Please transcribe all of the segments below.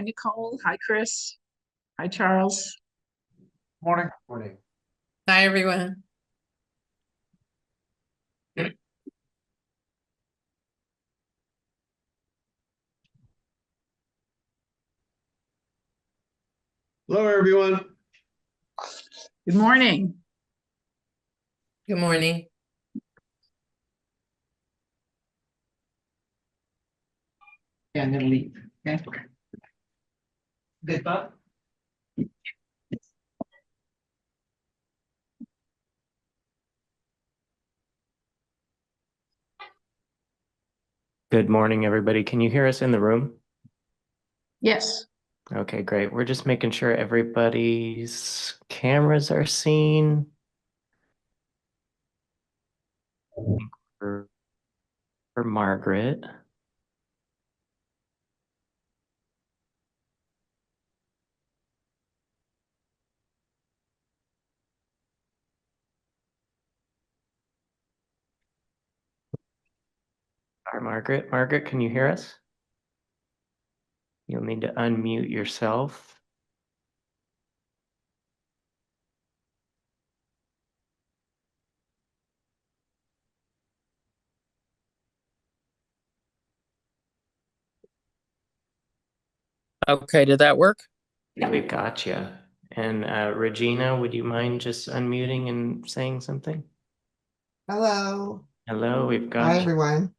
Hi, Nicole. Hi, Chris. Hi, Charles. Morning. Morning. Hi, everyone. Hello, everyone. Good morning. Good morning. Yeah, I'm gonna leave. Okay. Good thought. Good morning, everybody. Can you hear us in the room? Yes. Okay, great. We're just making sure everybody's cameras are seen. For Margaret. All right, Margaret. Margaret, can you hear us? You'll need to unmute yourself. Okay, did that work? We've got you. And Regina, would you mind just unmuting and saying something? Hello. Hello, we've got Hi, you. everyone.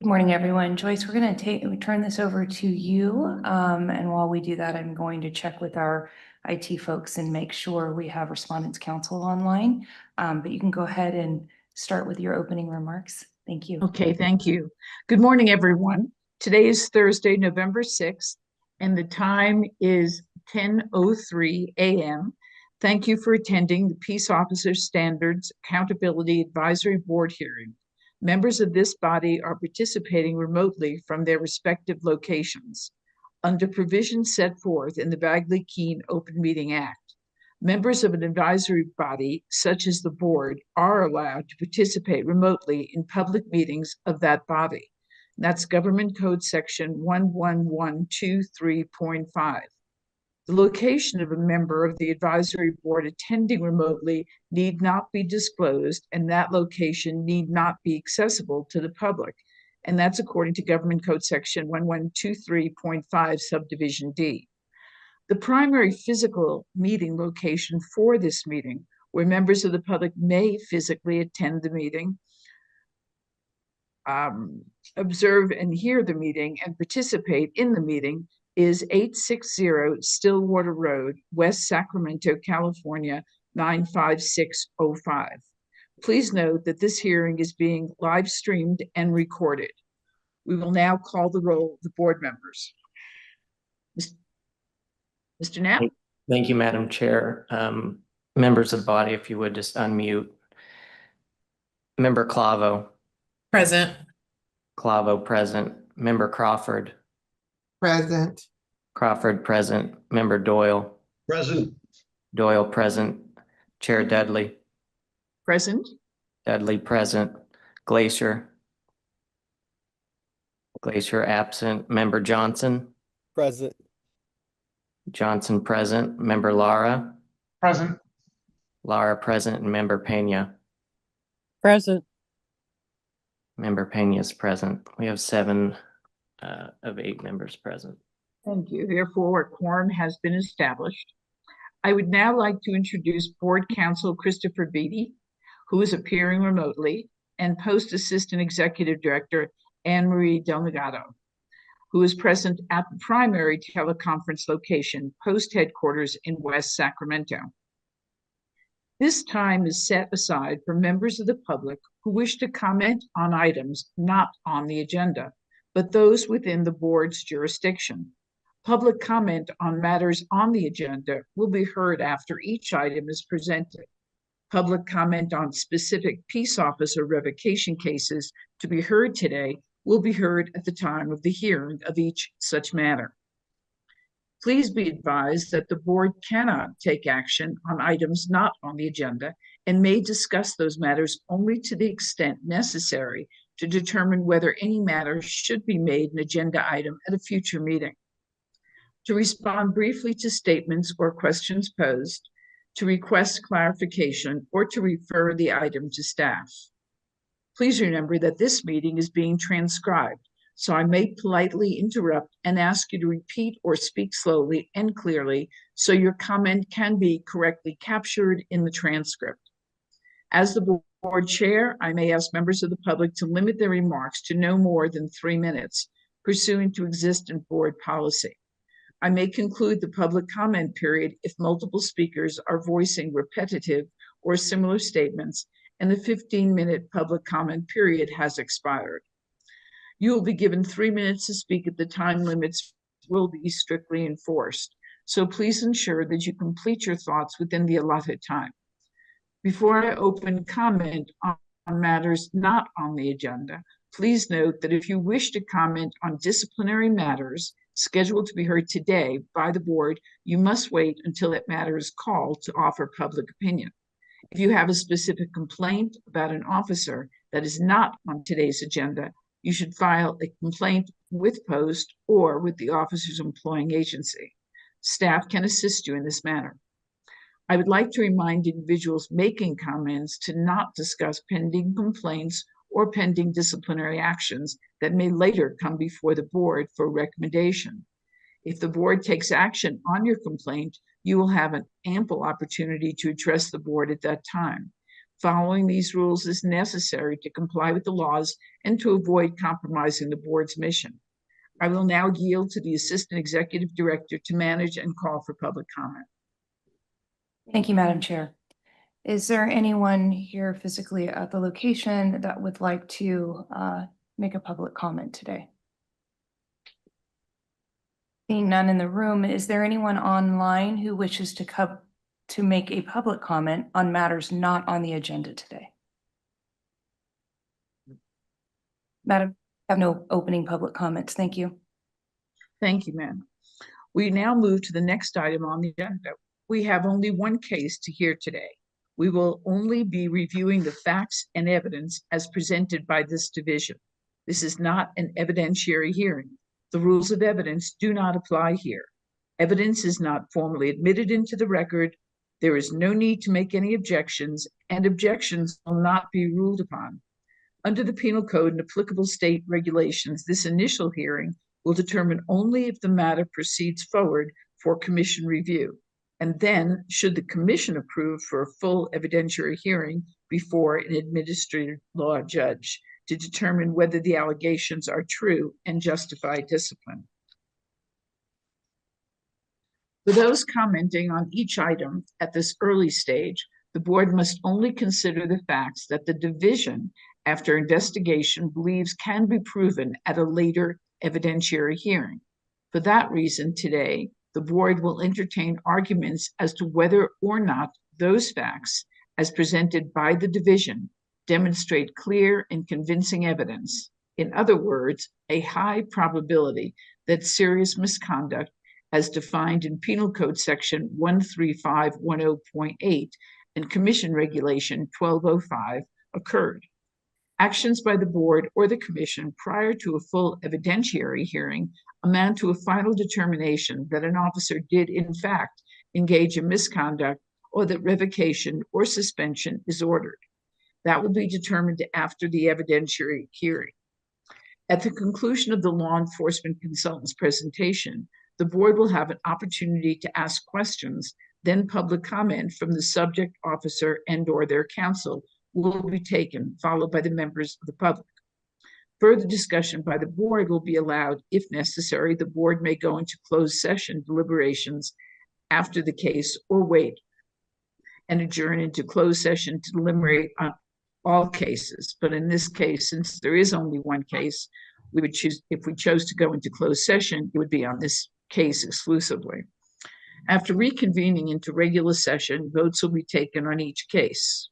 Good morning, everyone. Joyce, we're going to turn this over to you. And while we do that, I'm going to check with our IT folks and make sure we have Respondents Council online. But you can go ahead and start with your opening remarks. Thank you. Okay, thank you. Good morning, everyone. Today is Thursday, November 6th, and the time is 10:03 a.m. Thank you for attending the Peace Officer Standards Accountability Advisory Board hearing. Members of this body are participating remotely from their respective locations. Under provisions set forth in the Bagley-Keene Open Meeting Act, members of an advisory body, such as the board, are allowed to participate remotely in public meetings of that body. That's Government Code Section 11123.5. The location of a member of the advisory board attending remotely need not be disclosed, and that location need not be accessible to the public. And that's according to Government Code Section 1123.5, Subdivision D. The primary physical meeting location for this meeting, where members of the public may physically attend the meeting, observe and hear the meeting, and participate in the meeting, is 860 Stillwater Road, West Sacramento, California, 95605. Please note that this hearing is being live streamed and recorded. We will now call the roll of the board members. Mr. Knapp? Thank you, Madam Chair. Members of the body, if you would just unmute. Member Clavo. Present. Clavo present. Member Crawford. Present. Crawford present. Member Doyle. Present. Doyle present. Chair Dudley. Present. Dudley present. Glacier. Glacier absent. Member Johnson. Present. Johnson present. Member Lara. Present. Lara present. And Member Pena. Present. Member Pena is present. We have 7 of 8 members present. Thank you. Therefore, a quorum has been established. I would now like to introduce Board Counsel Christopher Beatty, who is appearing remotely, and Post Assistant Executive Director Anne Marie Delgado, who is present at the primary teleconference location, Post Headquarters in West Sacramento. This time is set aside for members of the public who wish to comment on items not on the agenda, but those within the board's jurisdiction. Public comment on matters on the agenda will be heard after each item is presented. Public comment on specific peace officer revocation cases to be heard today will be heard at the time of the hearing of each such matter. Please be advised that the board cannot take action on items not on the agenda and may discuss those matters only to the extent necessary to determine whether any matter should be made an agenda item at a future meeting. To respond briefly to statements or questions posed, to request clarification, or to refer the item to staff. Please remember that this meeting is being transcribed, so I may politely interrupt and ask you to repeat or speak slowly and clearly so your comment can be correctly captured in the transcript. As the board chair, I may ask members of the public to limit their remarks to no more than 3 minutes, pursuant to existing board policy. I may conclude the public comment period if multiple speakers are voicing repetitive or similar statements and the 15-minute public comment period has expired. You will be given 3 minutes to speak if the time limits will be strictly enforced. So please ensure that you complete your thoughts within the allotted time. Before I open comment on matters not on the agenda, please note that if you wish to comment on disciplinary matters scheduled to be heard today by the board, you must wait until that matter is called to offer public opinion. If you have a specific complaint about an officer that is not on today's agenda, you should file a complaint with Post or with the officer's employing agency. Staff can assist you in this manner. I would like to remind individuals making comments to not discuss pending complaints or pending disciplinary actions that may later come before the board for recommendation. If the board takes action on your complaint, you will have an ample opportunity to address the board at that time. Following these rules is necessary to comply with the laws and to avoid compromising the board's mission. I will now yield to the Assistant Executive Director to manage and call for public comment. Thank you, Madam Chair. Is there anyone here physically at the location that would like to make a public comment today? Seeing none in the room, is there anyone online who wishes to make a public comment on matters not on the agenda today? Madam, I have no opening public comments. Thank you. Thank you, ma'am. We now move to the next item on the agenda. We have only one case to hear today. We will only be reviewing the facts and evidence as presented by this division. This is not an evidentiary hearing. The rules of evidence do not apply here. Evidence is not formally admitted into the record. There is no need to make any objections, and objections will not be ruled upon. Under the Penal Code and applicable state regulations, this initial hearing will determine only if the matter proceeds forward for commission review. And then, should the commission approve for a full evidentiary hearing before an administrative law judge to determine whether the allegations are true and justify discipline. For those commenting on each item at this early stage, the board must only consider the facts that the division, after investigation, believes can be proven at a later evidentiary hearing. For that reason, today, the board will entertain arguments as to whether or not those facts, as presented by the division, demonstrate clear and convincing evidence. In other words, a high probability that serious misconduct, as defined in Penal Code Section 13510.8 and Commission Regulation 1205, occurred. Actions by the board or the commission prior to a full evidentiary hearing amount to a final determination that an officer did in fact engage in misconduct or that revocation or suspension is ordered. That will be determined after the evidentiary hearing. At the conclusion of the law enforcement consultant's presentation, the board will have an opportunity to ask questions, then public comment from the subject officer and/or their counsel will be taken, followed by the members of the public. Further discussion by the board will be allowed. If necessary, the board may go into closed session deliberations after the case or wait and adjourn into closed session to deliberate on all cases. But in this case, since there is only one case, we would choose, if we chose to go into closed session, it would be on this case exclusively. After reconvening into regular session, votes will be taken on each case.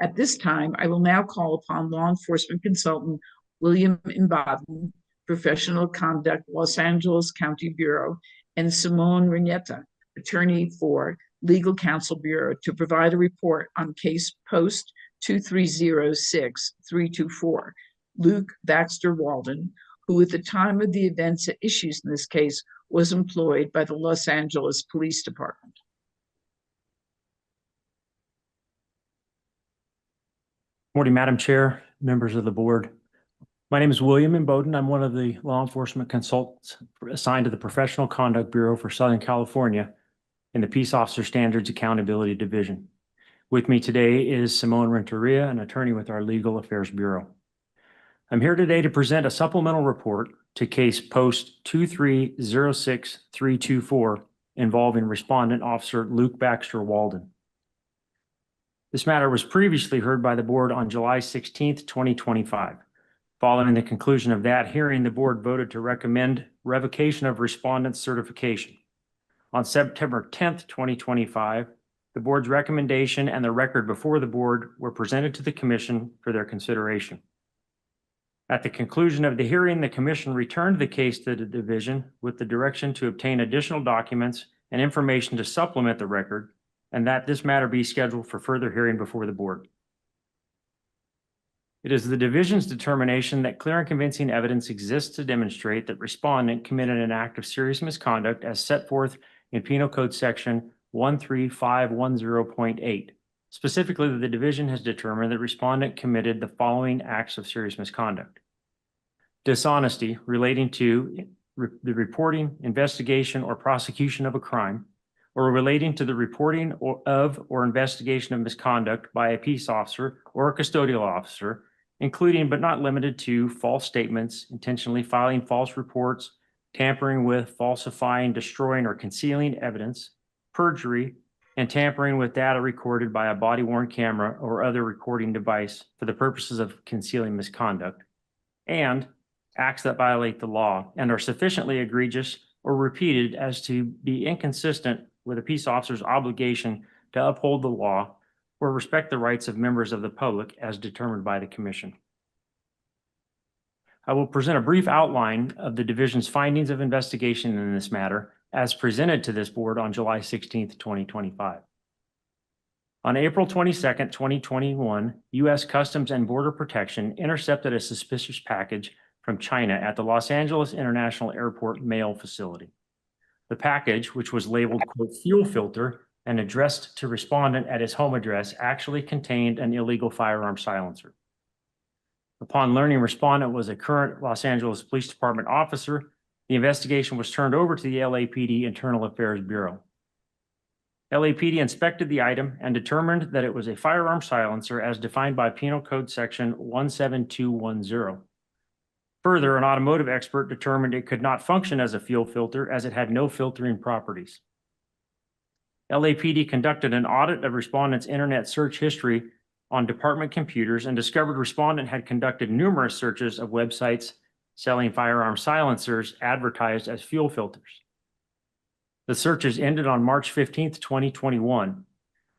At this time, I will now call upon law enforcement consultant William Imboden, Professional Conduct, Los Angeles County Bureau, and Simone Renetta, attorney for Legal Counsel Bureau, to provide a report on case post 2306324, Luke Baxter Walden, who at the time of the events at issues in this case was employed by the Los Angeles Police Department. Morning, Madam Chair, members of the board. My name is William Imboden. I'm one of the law enforcement consultants assigned to the Professional Conduct Bureau for Southern California in the Peace Officer Standards Accountability Division. With me today is Simone Renteria, an attorney with our Legal Affairs Bureau. I'm here today to present a supplemental report to case post 2306324 involving respondent officer Luke Baxter Walden. This matter was previously heard by the board on July 16th, 2025. Following the conclusion of that hearing, the board voted to recommend revocation of respondent's certification. On September 10th, 2025, the board's recommendation and the record before the board were presented to the commission for their consideration. At the conclusion of the hearing, the commission returned the case to the division with the direction to obtain additional documents and information to supplement the record, and that this matter be scheduled for further hearing before the board. It is the division's determination that clear and convincing evidence exists to demonstrate that respondent committed an act of serious misconduct as set forth in Penal Code Section 13510.8. Specifically, the division has determined that respondent committed the following acts of serious misconduct: dishonesty relating to the reporting, investigation, or prosecution of a crime, or relating to the reporting or investigation of misconduct by a peace officer or a custodial officer, including but not limited to false statements, intentionally filing false reports, tampering with, falsifying, destroying, or concealing evidence, perjury, and tampering with data recorded by a body-worn camera or other recording device for the purposes of concealing misconduct, and acts that violate the law and are sufficiently egregious or repeated as to be inconsistent with a peace officer's obligation to uphold the law or respect the rights of members of the public as determined by the commission. I will present a brief outline of the division's findings of investigation in this matter as presented to this board on July 16th, 2025. On April 22nd, 2021, U.S. Customs and Border Protection intercepted a suspicious package from China at the Los Angeles International Airport mail facility. The package, which was labeled, quote, fuel filter and addressed to respondent at his home address, actually contained an illegal firearm silencer. Upon learning respondent was a current Los Angeles Police Department officer, the investigation was turned over to the LAPD Internal Affairs Bureau. LAPD inspected the item and determined that it was a firearm silencer as defined by Penal Code Section 17210. Further, an automotive expert determined it could not function as a fuel filter as it had no filtering properties. LAPD conducted an audit of respondent's internet search history on department computers and discovered respondent had conducted numerous searches of websites selling firearm silencers advertised as fuel filters. The searches ended on March 15th, 2021.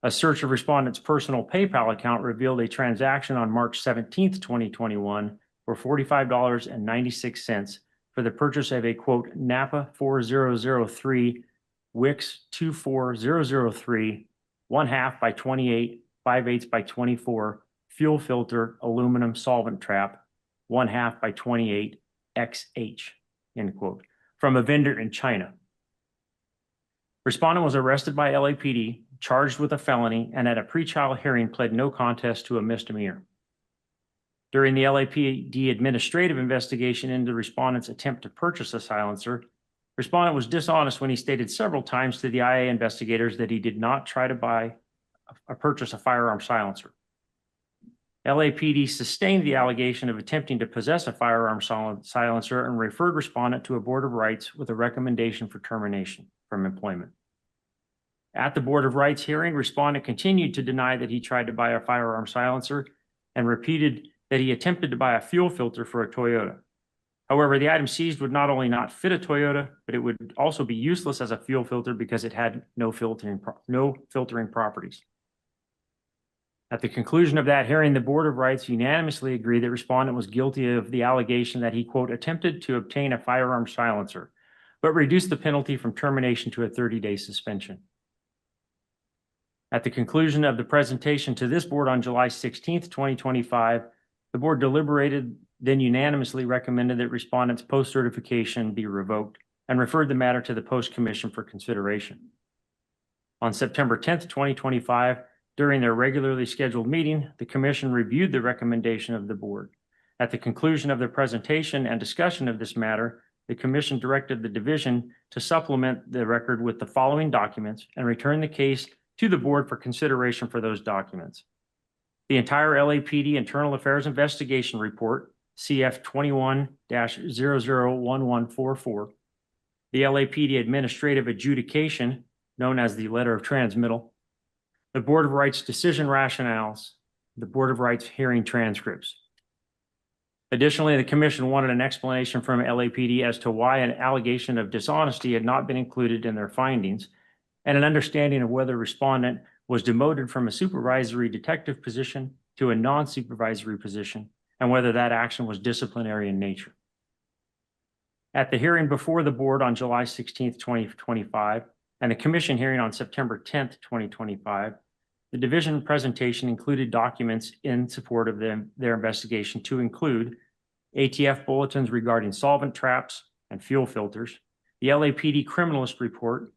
A search of respondent's personal PayPal account revealed a transaction on March 17th, 2021 for $45.96 for the purchase of a, quote, Napa 4003 Wix 24003 1/2 by 28 5/8 by 24 fuel filter aluminum solvent trap 1/2 by 28 XH, end quote, from a vendor in China. Respondent was arrested by LAPD, charged with a felony, and at a pretrial hearing pled no contest to a misdemeanor. During the LAPD administrative investigation into respondent's attempt to purchase a silencer, respondent was dishonest when he stated several times to the IA investigators that he did not try to purchase a firearm silencer. LAPD sustained the allegation of attempting to possess a firearm silencer and referred respondent to a Board of Rights with a recommendation for termination from employment. At the Board of Rights hearing, respondent continued to deny that he tried to buy a firearm silencer and repeated that he attempted to buy a fuel filter for a Toyota. However, the item seized would not only not fit a Toyota, but it would also be useless as a fuel filter because it had no filtering properties. At the conclusion of that hearing, the Board of Rights unanimously agreed that respondent was guilty of the allegation that he, quote, attempted to obtain a firearm silencer, but reduced the penalty from termination to a 30-day suspension. At the conclusion of the presentation to this board on July 16th, 2025, the board deliberated, then unanimously recommended that respondent's post-certification be revoked and referred the matter to the Post Commission for consideration. On September 10th, 2025, during their regularly scheduled meeting, the commission reviewed the recommendation of the board. At the conclusion of the presentation and discussion of this matter, the commission directed the division to supplement the record with the following documents and return the case to the board for consideration for those documents. The entire LAPD Internal Affairs Investigation Report, CF 21-001144, the LAPD Administrative Adjudication, known as the Letter of Transmittal, the Board of Rights decision rationales, the Board of Rights hearing transcripts. Additionally, the commission wanted an explanation from LAPD as to why an allegation of dishonesty had not been included in their findings, and an understanding of whether respondent was demoted from a supervisory detective position to a non-supervisory position, and whether that action was disciplinary in nature. At the hearing before the board on July 16th, 2025, and the commission hearing on September 10th, 2025, the division presentation included documents in support of their investigation to include ATF bulletins regarding solvent traps and fuel filters, the LAPD criminalist report,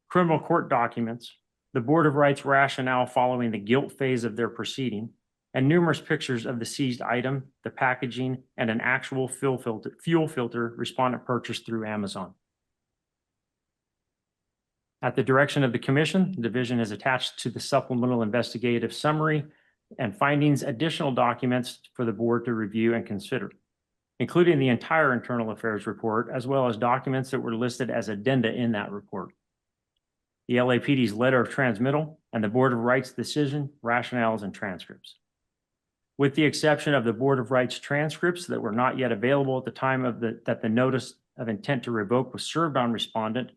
criminal court documents, the Board of Rights rationale following the guilt phase of their proceeding, and numerous pictures of the seized item, the packaging, and an actual fuel filter respondent purchased through Amazon. At the direction of the commission, the division has attached to the supplemental investigative summary and findings additional documents for the board to review and consider, including the entire internal affairs report, as well as documents that were listed as addenda in that report, the LAPD's letter of transmittal, and the Board of Rights decision, rationales, and transcripts. With the exception of the Board of Rights transcripts that were not yet available at the time of that the notice of intent to revoke was served on respondent,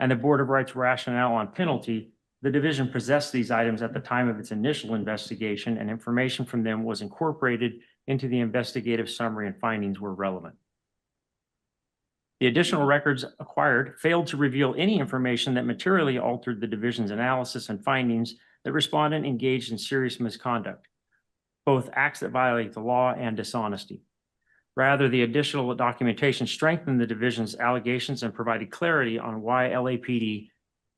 and the Board of Rights rationale on penalty, the division possessed these items at the time of its initial investigation, and information from them was incorporated into the investigative summary and findings were relevant. The additional records acquired failed to reveal any information that materially altered the division's analysis and findings that respondent engaged in serious misconduct, both acts that violate the law and dishonesty. Rather, the additional documentation strengthened the division's allegations and provided clarity on why LAPD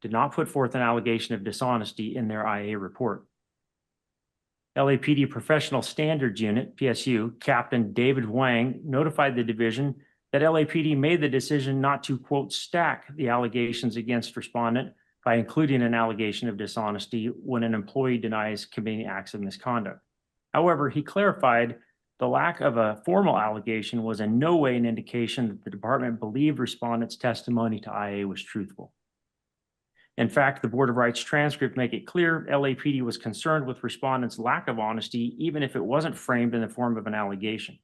did not put forth an allegation of dishonesty in their IA report. LAPD Professional Standards Unit, PSU, Captain David Wang notified the division that LAPD made the decision not to, quote, stack the allegations against respondent by including an allegation of dishonesty when an employee denies committing acts of misconduct. However, he clarified the lack of a formal allegation was in no way an indication that the department believed respondent's testimony to IA was truthful. In fact, the Board of Rights transcript make it clear LAPD was concerned with respondent's lack of honesty, even if it wasn't framed in the form of an allegation.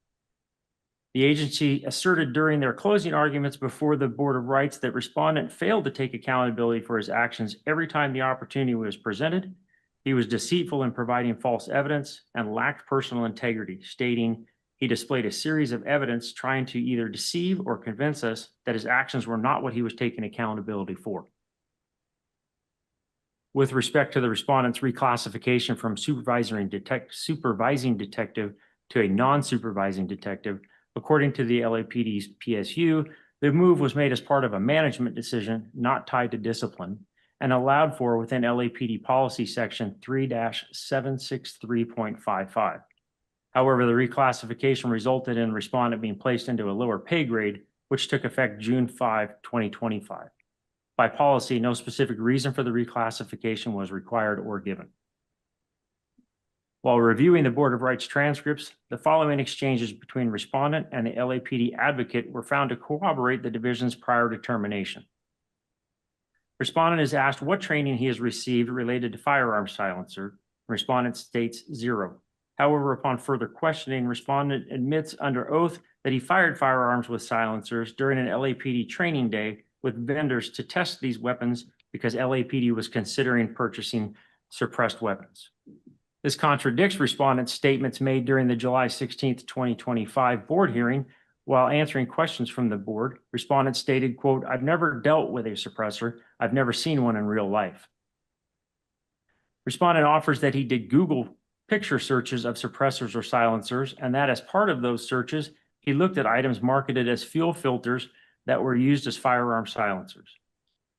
The agency asserted during their closing arguments before the Board of Rights that respondent failed to take accountability for his actions every time the opportunity was presented. He was deceitful in providing false evidence and lacked personal integrity, stating he displayed a series of evidence trying to either deceive or convince us that his actions were not what he was taking accountability for. With respect to the respondent's reclassification from supervising detective to a non-supervising detective, according to the LAPD's PSU, the move was made as part of a management decision not tied to discipline and allowed for within LAPD policy section 3-763.55. However, the reclassification resulted in respondent being placed into a lower pay grade, which took effect June 5, 2025. By policy, no specific reason for the reclassification was required or given. While reviewing the Board of Rights transcripts, the following exchanges between respondent and the LAPD advocate were found to corroborate the division's prior determination. Respondent is asked what training he has received related to firearm silencer. Respondent states 0. However, upon further questioning, respondent admits under oath that he fired firearms with silencers during an LAPD training day with vendors to test these weapons because LAPD was considering purchasing suppressed weapons. This contradicts respondents' statements made during the July 16th, 2025 board hearing. While answering questions from the board, respondents stated, quote, "I've never dealt with a suppressor. I've never seen one in real life." Respondent offers that he did Google picture searches of suppressors or silencers, and that as part of those searches, he looked at items marketed as fuel filters that were used as firearm silencers.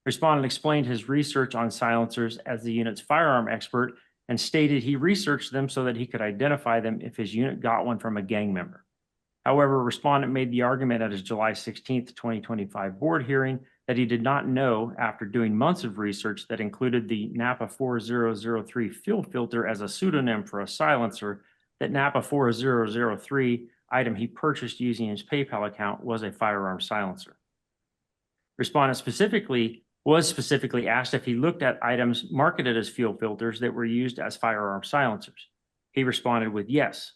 Respondent explained his research on silencers as the unit's firearm expert and stated he researched them so that he could identify them if his unit got one from a gang member. However, respondent made the argument at his July 16th, 2025 board hearing that he did not know after doing months of research that included the Napa 4003 fuel filter as a pseudonym for a silencer, that Napa 4003 item he purchased using his PayPal account was a firearm silencer. Respondent was specifically asked if he looked at items marketed as fuel filters that were used as firearm silencers. He responded with yes.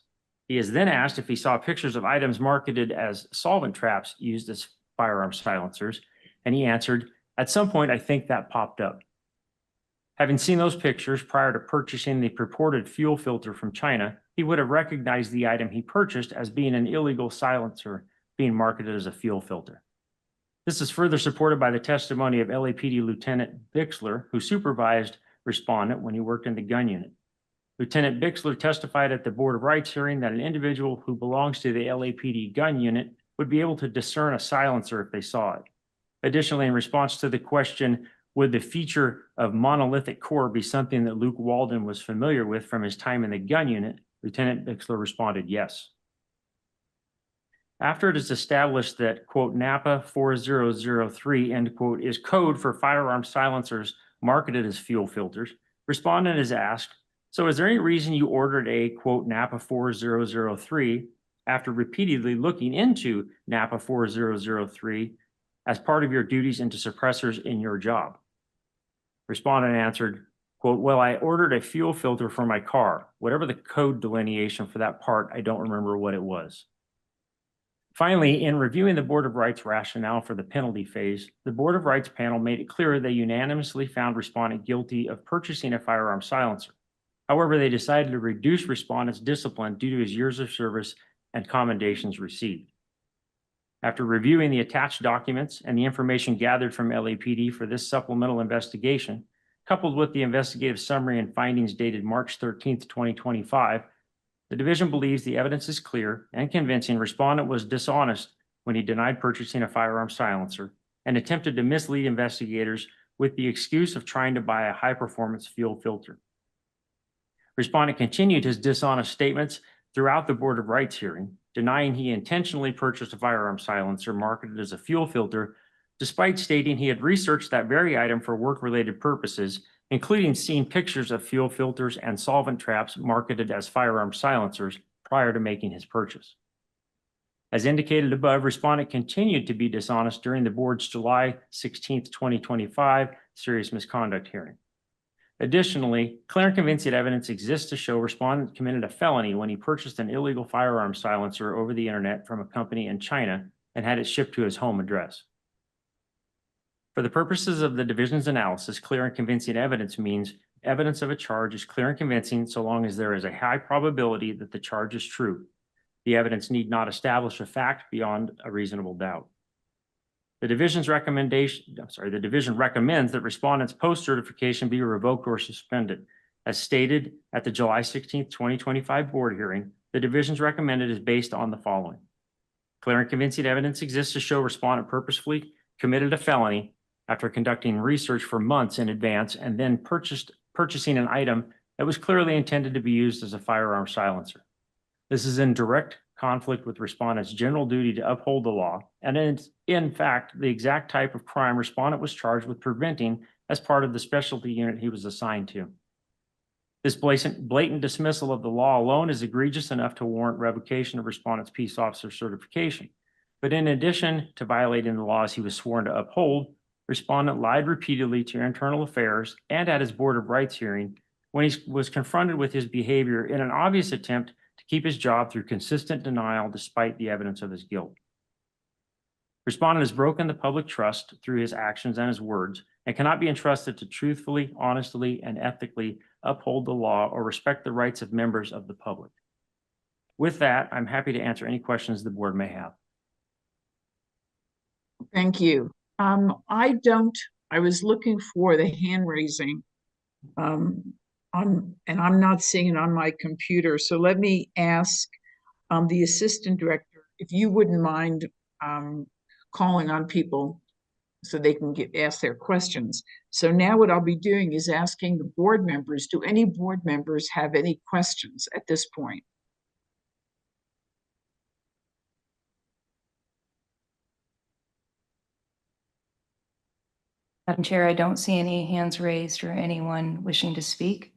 He is then asked if he saw pictures of items marketed as solvent traps used as firearm silencers, and he answered, "At some point, I think that popped up." Having seen those pictures prior to purchasing the purported fuel filter from China, he would have recognized the item he purchased as being an illegal silencer being marketed as a fuel filter. This is further supported by the testimony of LAPD Lieutenant Bixler, who supervised respondent when he worked in the gun unit. Lieutenant Bixler testified at the Board of Rights hearing that an individual who belongs to the LAPD gun unit would be able to discern a silencer if they saw it. Additionally, in response to the question, would the feature of monolithic core be something that Luke Walden was familiar with from his time in the gun unit, Lieutenant Bixler responded yes. After it is established that, quote, Napa 4003, end quote, is code for firearm silencers marketed as fuel filters, respondent is asked, so is there any reason you ordered a, quote, Napa 4003 after repeatedly looking into Napa 4003 as part of your duties into suppressors in your job? Respondent answered, quote, well, I ordered a fuel filter for my car. Whatever the code delineation for that part, I don't remember what it was. Finally, in reviewing the Board of Rights rationale for the penalty phase, the Board of Rights panel made it clear they unanimously found respondent guilty of purchasing a firearm silencer. However, they decided to reduce respondent's discipline due to his years of service and commendations received. After reviewing the attached documents and the information gathered from LAPD for this supplemental investigation, coupled with the investigative summary and findings dated March 13th, 2025, the division believes the evidence is clear and convincing respondent was dishonest when he denied purchasing a firearm silencer and attempted to mislead investigators with the excuse of trying to buy a high-performance fuel filter. Respondent continued his dishonest statements throughout the Board of Rights hearing, denying he intentionally purchased a firearm silencer marketed as a fuel filter, despite stating he had researched that very item for work-related purposes, including seeing pictures of fuel filters and solvent traps marketed as firearm silencers prior to making his purchase. As indicated above, respondent continued to be dishonest during the board's July 16th, 2025 serious misconduct hearing. Additionally, clear and convincing evidence exists to show respondent committed a felony when he purchased an illegal firearm silencer over the internet from a company in China and had it shipped to his home address. For the purposes of the division's analysis, clear and convincing evidence means evidence of a charge is clear and convincing so long as there is a high probability that the charge is true. The evidence need not establish a fact beyond a reasonable doubt. The division recommends that respondent's post-certification be revoked or suspended. As stated at the July 16th, 2025 board hearing, the division's recommended is based on the following. Clear and convincing evidence exists to show respondent purposefully committed a felony after conducting research for months in advance and then purchasing an item that was clearly intended to be used as a firearm silencer. This is in direct conflict with respondent's general duty to uphold the law, and it's in fact the exact type of crime respondent was charged with preventing as part of the specialty unit he was assigned to. This blatant dismissal of the law alone is egregious enough to warrant revocation of respondent's peace officer certification. But in addition to violating the laws he was sworn to uphold, respondent lied repeatedly to internal affairs and at his Board of Rights hearing when he was confronted with his behavior in an obvious attempt to keep his job through consistent denial despite the evidence of his guilt. Respondent has broken the public trust through his actions and his words and cannot be entrusted to truthfully, honestly, and ethically uphold the law or respect the rights of members of the public. With that, I'm happy to answer any questions the board may have. Thank you. I was looking for the hand raising. And I'm not seeing it on my computer. So let me ask the assistant director, if you wouldn't mind calling on people so they can ask their questions. So now what I'll be doing is asking the board members, do any board members have any questions at this point? Madam Chair, I don't see any hands raised or anyone wishing to speak.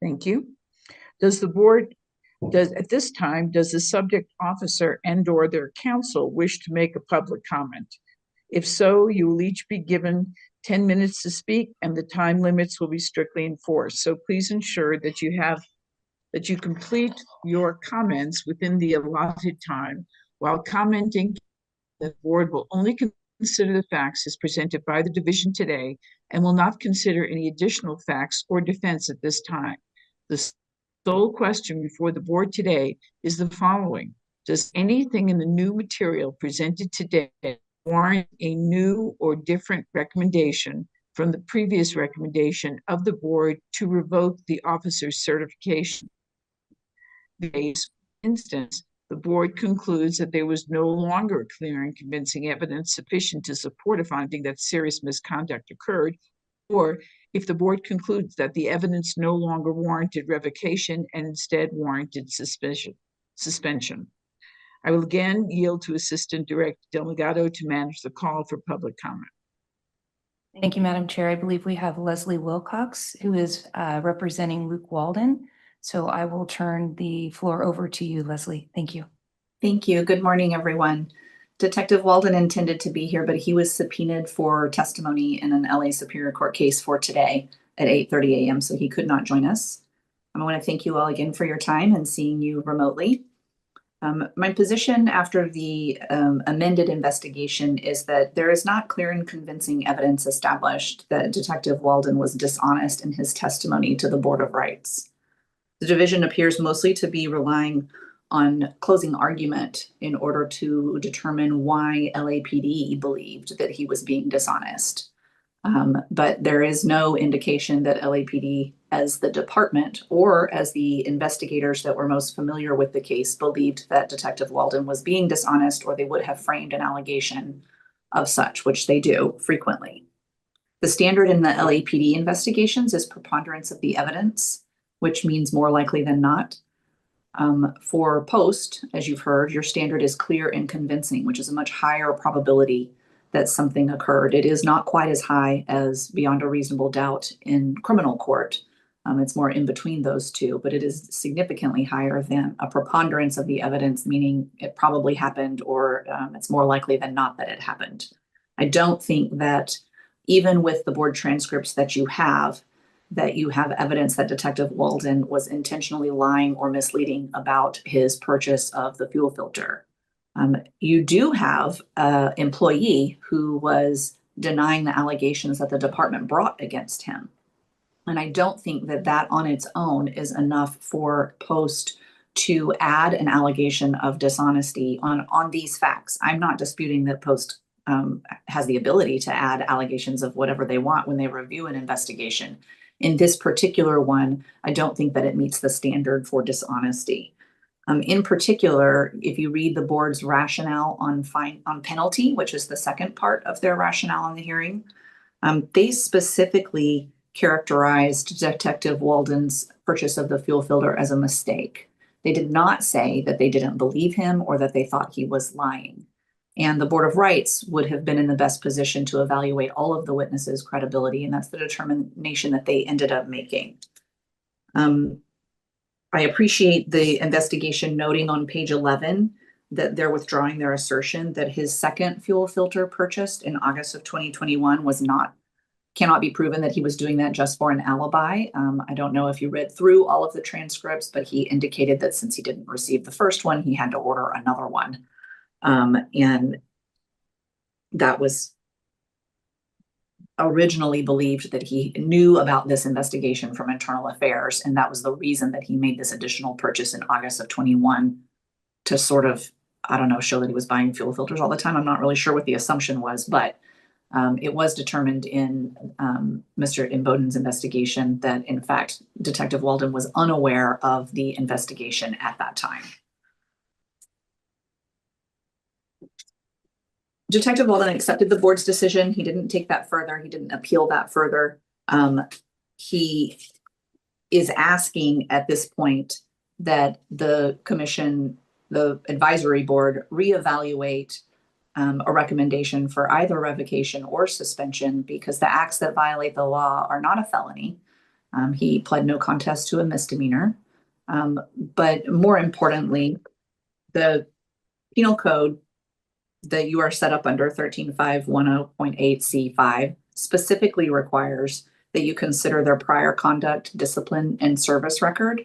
Thank you. At this time, does the subject officer and/or their counsel wish to make a public comment? If so, you will each be given 10 minutes to speak and the time limits will be strictly enforced. So please ensure that you complete your comments within the allotted time. While commenting, the board will only consider the facts as presented by the division today and will not consider any additional facts or defense at this time. The sole question before the board today is the following: does anything in the new material presented today warrant a new or different recommendation from the previous recommendation of the board to revoke the officer's certification? In this instance, the board concludes that there was no longer clear and convincing evidence sufficient to support a finding that serious misconduct occurred, or if the board concludes that the evidence no longer warranted revocation and instead warranted suspension. I will again yield to Assistant Director Delgado to manage the call for public comment. Thank you, Madam Chair. I believe we have Leslie Wilcox, who is representing Luke Walden. So I will turn the floor over to you, Leslie. Thank you. Thank you. Good morning, everyone. Detective Walden intended to be here, but he was subpoenaed for testimony in an LA Superior Court case for today at 8:30 a.m., so he could not join us. I want to thank you all again for your time and seeing you remotely. My position after the amended investigation is that there is not clear and convincing evidence established that Detective Walden was dishonest in his testimony to the Board of Rights. The division appears mostly to be relying on closing argument in order to determine why LAPD believed that he was being dishonest. But there is no indication that LAPD, as the department or as the investigators that were most familiar with the case, believed that Detective Walden was being dishonest, or they would have framed an allegation of such, which they do frequently. The standard in the LAPD investigations is preponderance of the evidence, which means more likely than not. For post, as you've heard, your standard is clear and convincing, which is a much higher probability that something occurred. It is not quite as high as beyond a reasonable doubt in criminal court. It's more in between those two, but it is significantly higher than a preponderance of the evidence, meaning it probably happened, or it's more likely than not that it happened. I don't think that even with the board transcripts that you have evidence that Detective Walden was intentionally lying or misleading about his purchase of the fuel filter. You do have an employee who was denying the allegations that the department brought against him. And I don't think that that on its own is enough for Post to add an allegation of dishonesty on these facts. I'm not disputing that Post has the ability to add allegations of whatever they want when they review an investigation. In this particular one, I don't think that it meets the standard for dishonesty. In particular, if you read the board's rationale on penalty, which is the second part of their rationale in the hearing, they specifically characterized Detective Walden's purchase of the fuel filter as a mistake. They did not say that they didn't believe him or that they thought he was lying. And the Board of Rights would have been in the best position to evaluate all of the witnesses' credibility, and that's the determination that they ended up making. I appreciate the investigation noting on page 11 that they're withdrawing their assertion that his second fuel filter purchased in August of 2021 was not cannot be proven that he was doing that just for an alibi. I don't know if you read through all of the transcripts, but he indicated that since he didn't receive the first one, he had to order another one. And that was originally believed that he knew about this investigation from internal affairs. And that was the reason that he made this additional purchase in August of 21 to sort of, I don't know, show that he was buying fuel filters all the time. I'm not really sure what the assumption was, but it was determined in Mr. Imboden's investigation that, in fact, Detective Walden was unaware of the investigation at that time. Detective Walden accepted the board's decision. He didn't take that further. He didn't appeal that further. He is asking at this point that the commission, the advisory board, reevaluate a recommendation for either revocation or suspension because the acts that violate the law are not a felony. He pled no contest to a misdemeanor. But more importantly, the penal code that you are set up under 13510.8C5 specifically requires that you consider their prior conduct, discipline, and service record.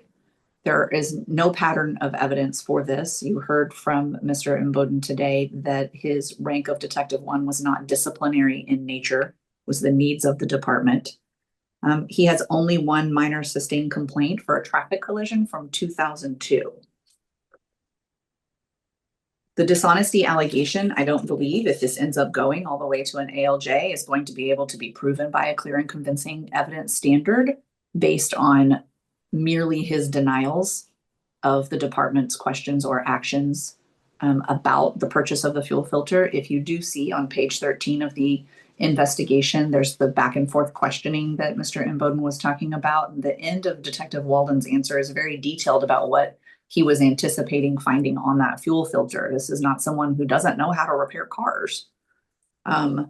There is no pattern of evidence for this. You heard from Mr. Imboden today that his rank of Detective 1 was not disciplinary in nature, was the needs of the department. He has only one minor sustained complaint for a traffic collision from 2002. The dishonesty allegation, I don't believe, if this ends up going all the way to an ALJ, is going to be able to be proven by a clear and convincing evidence standard based on merely his denials of the department's questions or actions about the purchase of the fuel filter. If you do see on page 13 of the investigation, there's the back and forth questioning that Mr. Imboden was talking about. The end of Detective Walden's answer is very detailed about what he was anticipating finding on that fuel filter. This is not someone who doesn't know how to repair cars. I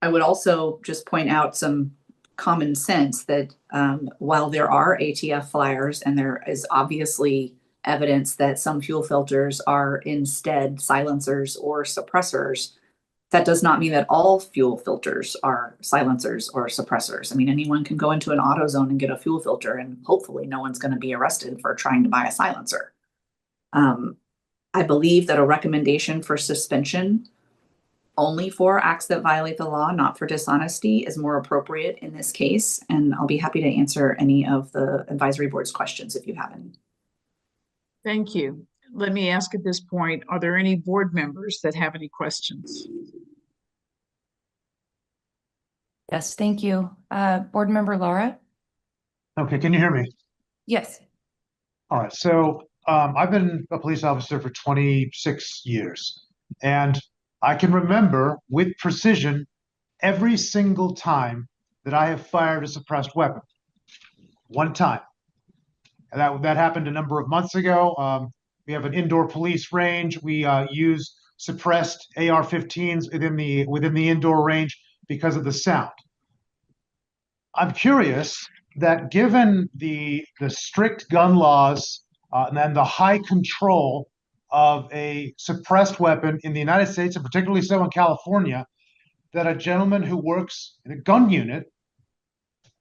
would also just point out some common sense that while there are ATF flyers and there is obviously evidence that some fuel filters are instead silencers or suppressors, that does not mean that all fuel filters are silencers or suppressors. I mean, anyone can go into an AutoZone and get a fuel filter and hopefully no one's going to be arrested for trying to buy a silencer. I believe that a recommendation for suspension only for acts that violate the law, not for dishonesty, is more appropriate in this case. And I'll be happy to answer any of the advisory board's questions if you have any. Thank you. Let me ask at this point, are there any board members that have any questions? Yes, thank you. Board Member Laura? Okay, can you hear me? Yes. All right, so I've been a police officer for 26 years, and I can remember with precision every single time that I have fired a suppressed weapon. One time. And that happened a number of months ago. We have an indoor police range. We use suppressed AR-15s within the indoor range because of the sound. I'm curious that given the strict gun laws and then the high control of a suppressed weapon in the United States, and particularly so in California, that a gentleman who works in a gun unit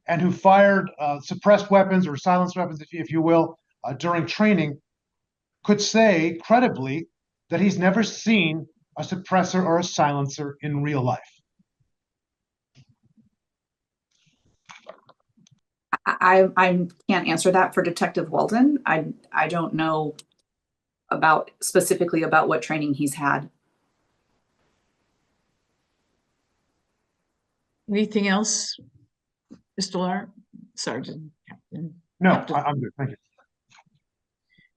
and who fired suppressed weapons or silenced weapons, if you will, during training, could say credibly that he's never seen a suppressor or a silencer in real life. I can't answer that for Detective Walden. I don't know specifically about what training he's had. Anything else, Mr. Lar? Sergeant Captain? No, Captain. I'm good. Thank you.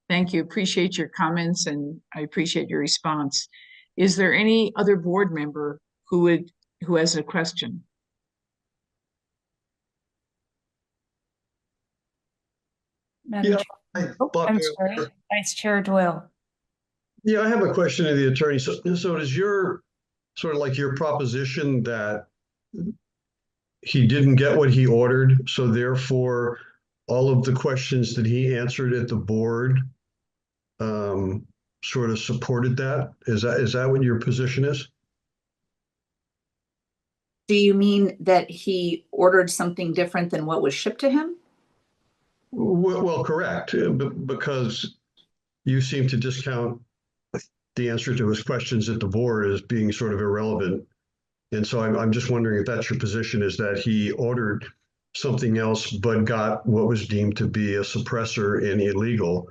Thank you. Appreciate your comments and I appreciate your response. Is there any other board member who has a question? Madam Yeah, Chair. Oh, I'm sorry, Vice Chair Doyle. Yeah, I have a question to the attorney. So is your sort of like your proposition that he didn't get what he ordered, so therefore all of the questions that he answered at the board sort of supported that? Is that what your position is? Do you mean that he ordered something different than what was shipped to him? Well, correct, because you seem to discount the answer to his questions at the board as being sort of irrelevant. And so I'm just wondering if that's your position, is that he ordered something else but got what was deemed to be a suppressor and illegal.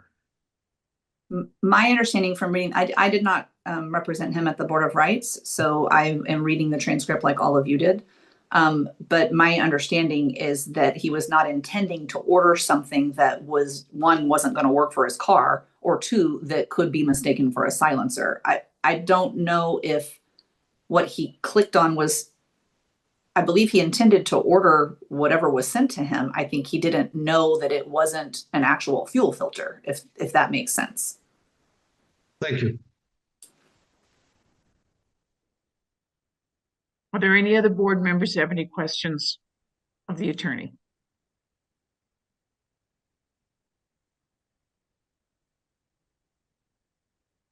My understanding from reading, I did not represent him at the Board of Rights, so I am reading the transcript like all of you did. But my understanding is that he was not intending to order something that was, one, wasn't going to work for his car, or two, that could be mistaken for a silencer. I don't know if what he clicked on was, I believe he intended to order whatever was sent to him. I think he didn't know that it wasn't an actual fuel filter, if that makes sense. Thank you. Are there any other board members that have any questions of the attorney?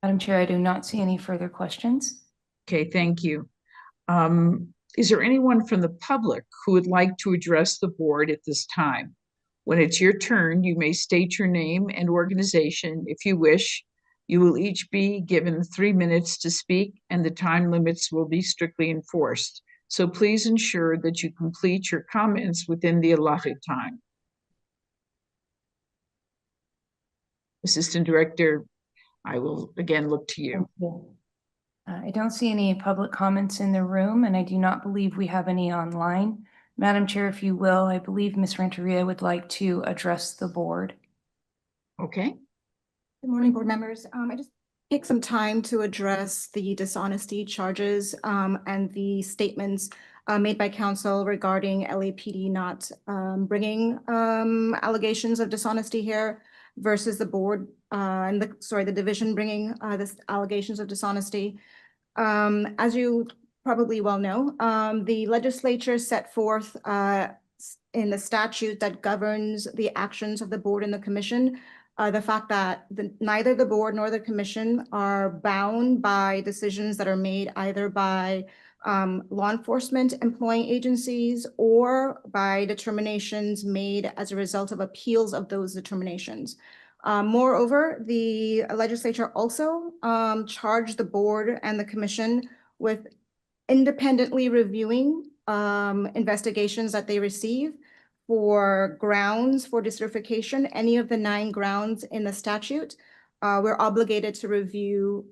Madam Chair, I do not see any further questions. Okay, thank you. Is there anyone from the public who would like to address the board at this time? When it's your turn, you may state your name and organization if you wish. You will each be given 3 minutes to speak, and the time limits will be strictly enforced. So please ensure that you complete your comments within the allotted time. Assistant Director, I will again look to you. I don't see any public comments in the room, and I do not believe we have any online. Madam Chair, if you will, I believe Ms. Renteria would like to address the board. Okay. Good morning, board members. I just take some time to address the dishonesty charges and the statements made by counsel regarding LAPD not bringing allegations of dishonesty here versus the board and the division bringing this allegations of dishonesty. As you probably well know, the legislature set forth in the statute that governs the actions of the board and the commission, the fact that neither the board nor the commission are bound by decisions that are made either by law enforcement employing agencies or by determinations made as a result of appeals of those determinations. Moreover, the legislature also charged the board and the commission with independently reviewing investigations that they receive for grounds for decertification, any of the 9 grounds in the statute. We're obligated to review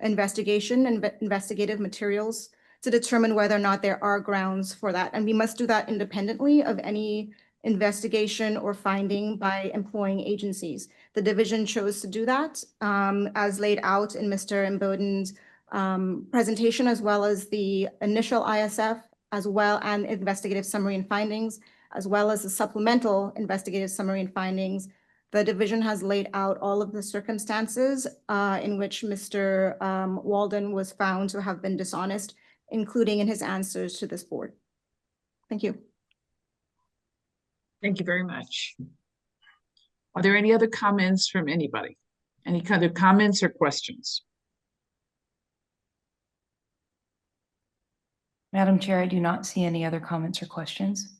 investigative materials to determine whether or not there are grounds for that. And we must do that independently of any investigation or finding by employing agencies. The division chose to do that as laid out in Mr. Imboden's presentation, as well as the initial ISF, as well and investigative summary and findings, as well as the supplemental investigative summary and findings. The division has laid out all of the circumstances in which Mr. Walden was found to have been dishonest, including in his answers to this board. Thank you. Thank you very much. Are there any other comments from anybody? Any kind of comments or questions? Madam Chair, I do not see any other comments or questions.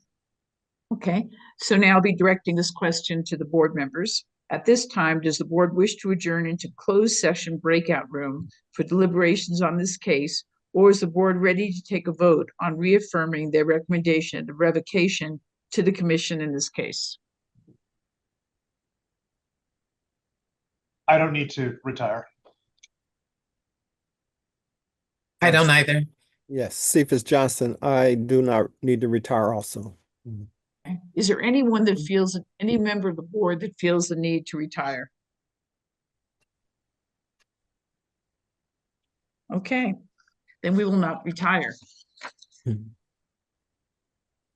Okay, so now I'll be directing this question to the board members. At this time, does the board wish to adjourn into closed session breakout room for deliberations on this case, or is the board ready to take a vote on reaffirming their recommendation of revocation to the commission in this case? I don't need to retire. I don't either. Yes, Cephas Johnson, I do not need to retire also. Is there anyone that feels, any member of the board that feels the need to retire? Okay, then we will not retire. In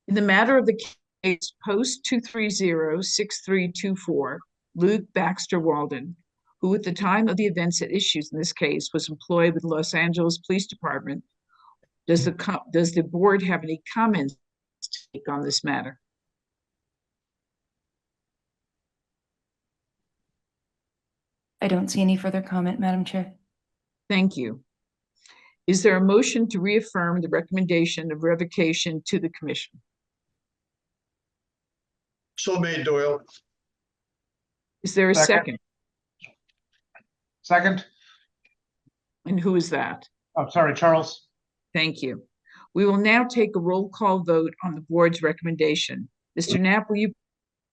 the matter of the case post 230-6324, Luke Baxter Walden, who at the time of the events at issues in this case was employed with the Los Angeles Police Department, does the board have any comments to make on this matter? I don't see any further comment, Madam Chair. Thank you. Is there a motion to reaffirm the recommendation of revocation to the commission? So made, Doyle. Is there a Second. second? Second. And who is that? I'm sorry, Charles. Thank you. We will now take a roll call vote on the board's recommendation. Mr. Knapp, will you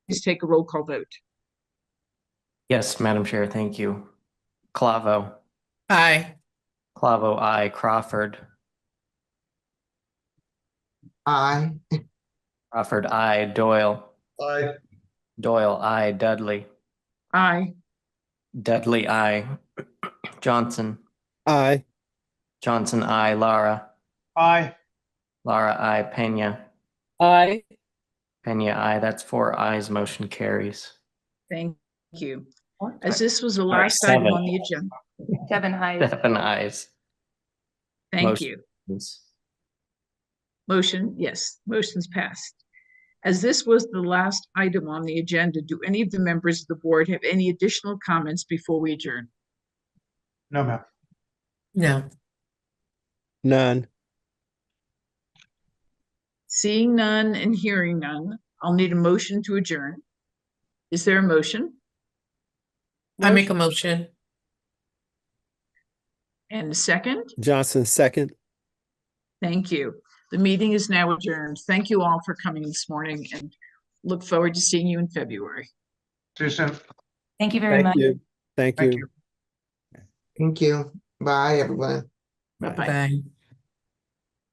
please take a roll call vote? Yes, Madam Chair, thank you. Clavo. Aye. Clavo, aye. Crawford. Aye. Crawford, aye. Doyle. Aye. Doyle, aye. Dudley. Aye. Dudley, aye. Johnson. Aye. Johnson, aye. Lara. Aye. Lara, aye. Pena. Aye. Pena, aye. That's 4 ayes. Motion carries. Thank you. As this was the last Sorry, item 7. on the agenda. 7 ayes. 7 ayes. Thank Motion you. carries. Motion's passed. As this was the last item on the agenda, do any of the members of the board have any additional comments before we adjourn? No, ma'am. No. None. Seeing none and hearing none, I'll need a motion to adjourn. Is there a motion? I make a motion. And a second? Johnson, second. Thank you. The meeting is now adjourned. Thank you all for coming this morning and look forward to seeing you in February. See you soon. Thank you very Thank much. you. Thank Thank you. you. Thank you. Bye, everyone. Bye-bye. Bye.